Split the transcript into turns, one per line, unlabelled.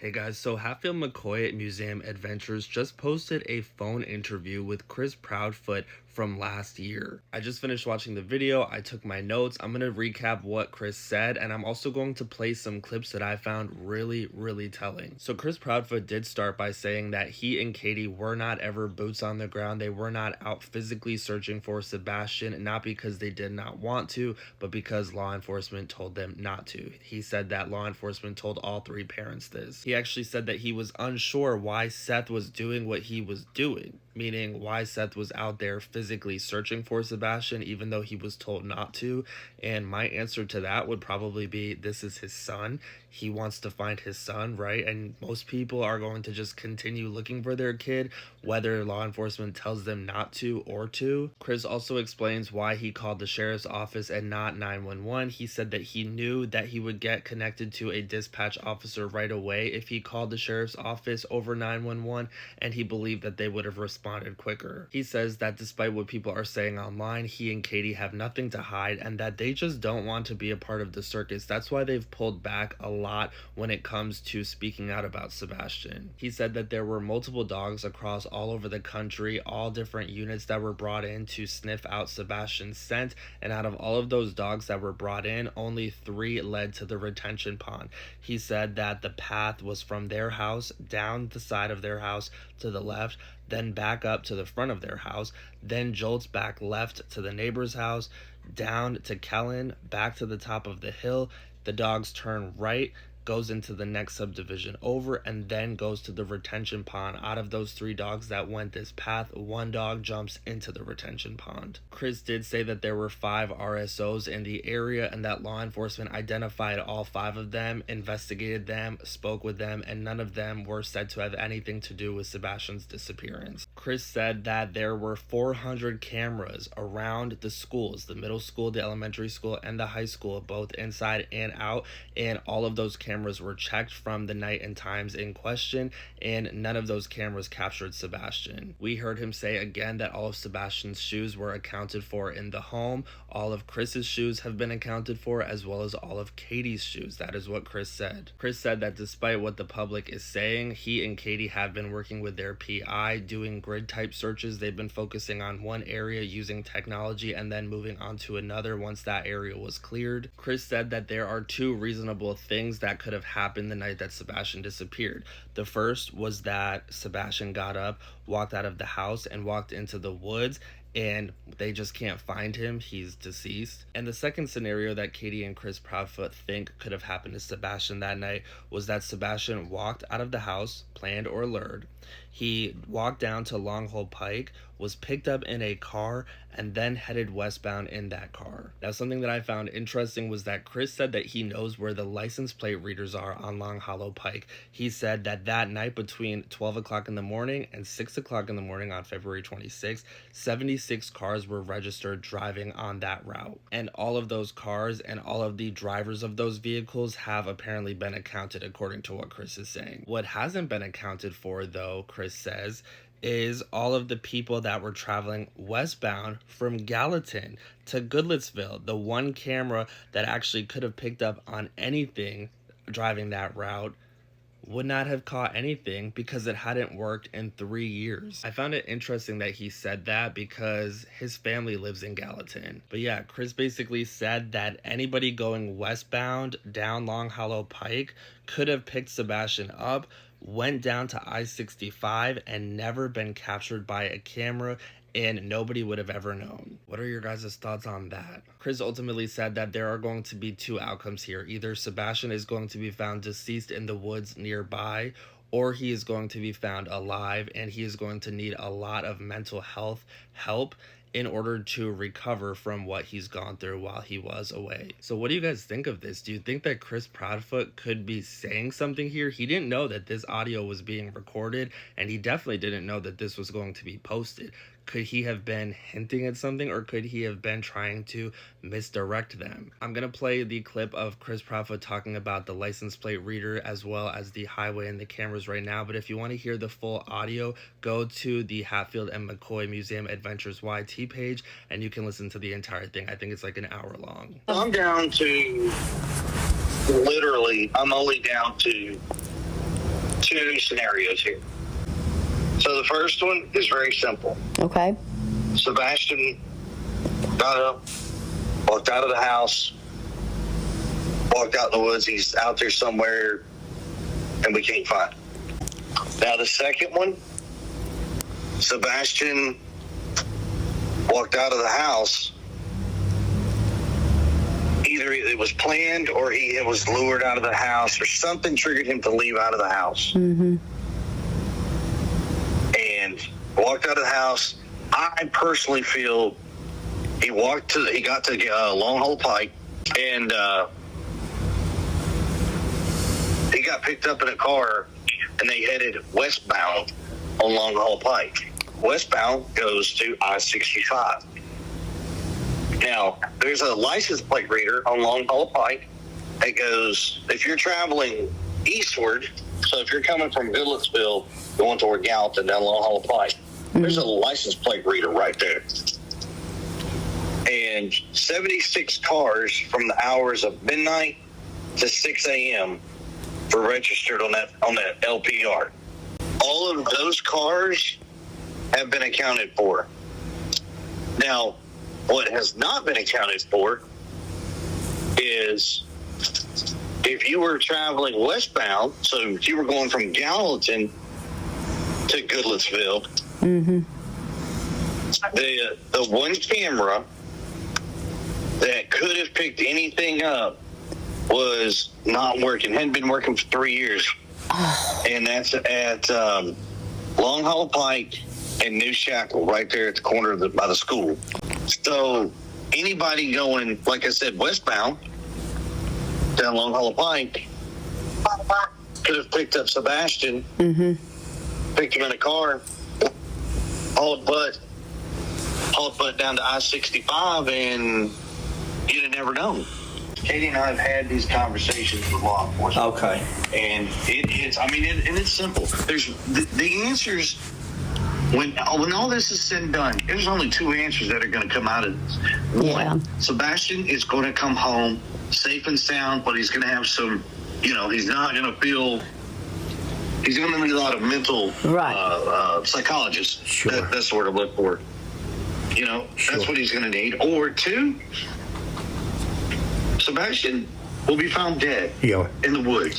Hey guys, so Hatfield McCoy Museum Adventures just posted a phone interview with Chris Proudfoot from last year. I just finished watching the video, I took my notes, I'm going to recap what Chris said, and I'm also going to play some clips that I found really telling. So Chris Proudfoot did start by saying that he and Katie were not ever boots on the ground. They were not out physically searching for Sebastian, not because they did not want to, but because law enforcement told them not to. He said that law enforcement told all three parents this. He actually said that he was unsure why Seth was doing what he was doing, meaning why Seth was out there physically searching for Sebastian even though he was told not to. And my answer to that would probably be, this is his son. He wants to find his son, right? And most people are going to just continue looking for their kid, whether law enforcement tells them not to or to. Chris also explains why he called the sheriff's office and not 911. He said that he knew that he would get connected to a dispatch officer right away if he called the sheriff's office over 911, and he believed that they would have responded quicker. He says that despite what people are saying online, he and Katie have nothing to hide and that they just don't want to be a part of the circus. That's why they've pulled back a lot when it comes to speaking out about Sebastian. He said that there were multiple dogs across all over the country, all different units that were brought in to sniff out Sebastian's scent, and out of all of those dogs that were brought in, only 3 led to the retention pond. He said that the path was from their house down the side of their house to the left, then back up to the front of their house, then jolts back left to the neighbor's house, down to Kellen, back to the top of the hill. The dogs turn right, goes into the next subdivision over, and then goes to the retention pond. Out of those 3 dogs that went this path, 1 dog jumps into the retention pond. Chris did say that there were 5 RSOs in the area and that law enforcement identified all 5 of them, investigated them, spoke with them, and none of them were said to have anything to do with Sebastian's disappearance. Chris said that there were 400 cameras around the schools, the middle school, the elementary school, and the high school, both inside and out, and all of those cameras were checked from the night and times in question, and none of those cameras captured Sebastian. We heard him say again that all of Sebastian's shoes were accounted for in the home. All of Chris's shoes have been accounted for, as well as all of Katie's shoes. That is what Chris said. Chris said that despite what the public is saying, he and Katie have been working with their PI doing grid type searches. They've been focusing on one area using technology and then moving on to another once that area was cleared. Chris said that there are 2 reasonable things that could have happened the night that Sebastian disappeared. The first was that Sebastian got up, walked out of the house, and walked into the woods, and they just can't find him. He's deceased. And the second scenario that Katie and Chris Proudfoot think could have happened to Sebastian that night was that Sebastian walked out of the house, planned or lured. He walked down to Longhole Pike, was picked up in a car, and then headed westbound in that car. Now, something that I found interesting was that Chris said that he knows where the license plate readers are on Long Hollow Pike. He said that that night between 12 o'clock in the morning and 6 o'clock in the morning on February 26th, 76 cars were registered driving on that route. And all of those cars and all of the drivers of those vehicles have apparently been accounted according to what Chris is saying. What hasn't been accounted for, though, Chris says, is all of the people that were traveling westbound from Gallatin to Goodlettsville. The one camera that actually could have picked up on anything driving that route would not have caught anything because it hadn't worked in 3 years. I found it interesting that he said that because his family lives in Gallatin. But yeah, Chris basically said that anybody going westbound down Long Hollow Pike could have picked Sebastian up, went down to I-65, and never been captured by a camera, and nobody would have ever known. What are your guys' thoughts on that? Chris ultimately said that there are going to be 2 outcomes here. Either Sebastian is going to be found deceased in the woods nearby, or he is going to be found alive, and he is going to need a lot of mental health help in order to recover from what he's gone through while he was away. So what do you guys think of this? Do you think that Chris Proudfoot could be saying something here? He didn't know that this audio was being recorded, and he definitely didn't know that this was going to be posted. Could he have been hinting at something, or could he have been trying to misdirect them? I'm going to play the clip of Chris Proudfoot talking about the license plate reader as well as the highway and the cameras right now, but if you want to hear the full audio, go to the Hatfield and McCoy Museum Adventures YT page and you can listen to the entire thing. I think it's like an hour long.
I'm down to, literally, I'm only down to two scenarios here. So the first one is very simple.
Okay.
Sebastian got up, walked out of the house, walked out in the woods. He's out there somewhere, and we can't find him. Now the second one, Sebastian walked out of the house. Either it was planned or he was lured out of the house, or something triggered him to leave out of the house.
Mm-hmm.
And walked out of the house. I personally feel he got to Long Hole Pike, and he got picked up in a car, and they headed westbound on Long Hole Pike. Westbound goes to I-65. Now, there's a license plate reader on Long Hole Pike that goes, if you're traveling eastward, so if you're coming from Goodlettsville going toward Gallatin down Long Hole Pike, there's a license plate reader right there. And 76 cars from the hours of midnight to 6 a.m. were registered on that LPR. All of those cars have been accounted for. Now, what has not been accounted for is if you were traveling westbound, so if you were going from Gallatin to Goodlettsville,
mm-hmm.
the one camera that could have picked anything up was not working. Hadn't been working for 3 years. And that's at Long Hole Pike and New Shackle, right there at the corner by the school. So anybody going, like I said, westbound down Long Hole Pike could have picked up Sebastian,
Mm-hmm.
picked him in a car, hauled butt down to I-65, and you'd have never known. Katie and I have had these conversations with law enforcement.
Okay.
And it's simple. There's the answers. When all this is said and done, there's only two answers that are going to come out of this. One, Sebastian is going to come home safe and sound, but he's going to have some, he's not going to feel. He's going to need a lot of mental psychologists.
Sure.
That's the word I look for.
Sure.
That's what he's going to need. Or two, Sebastian will be found dead in the woods.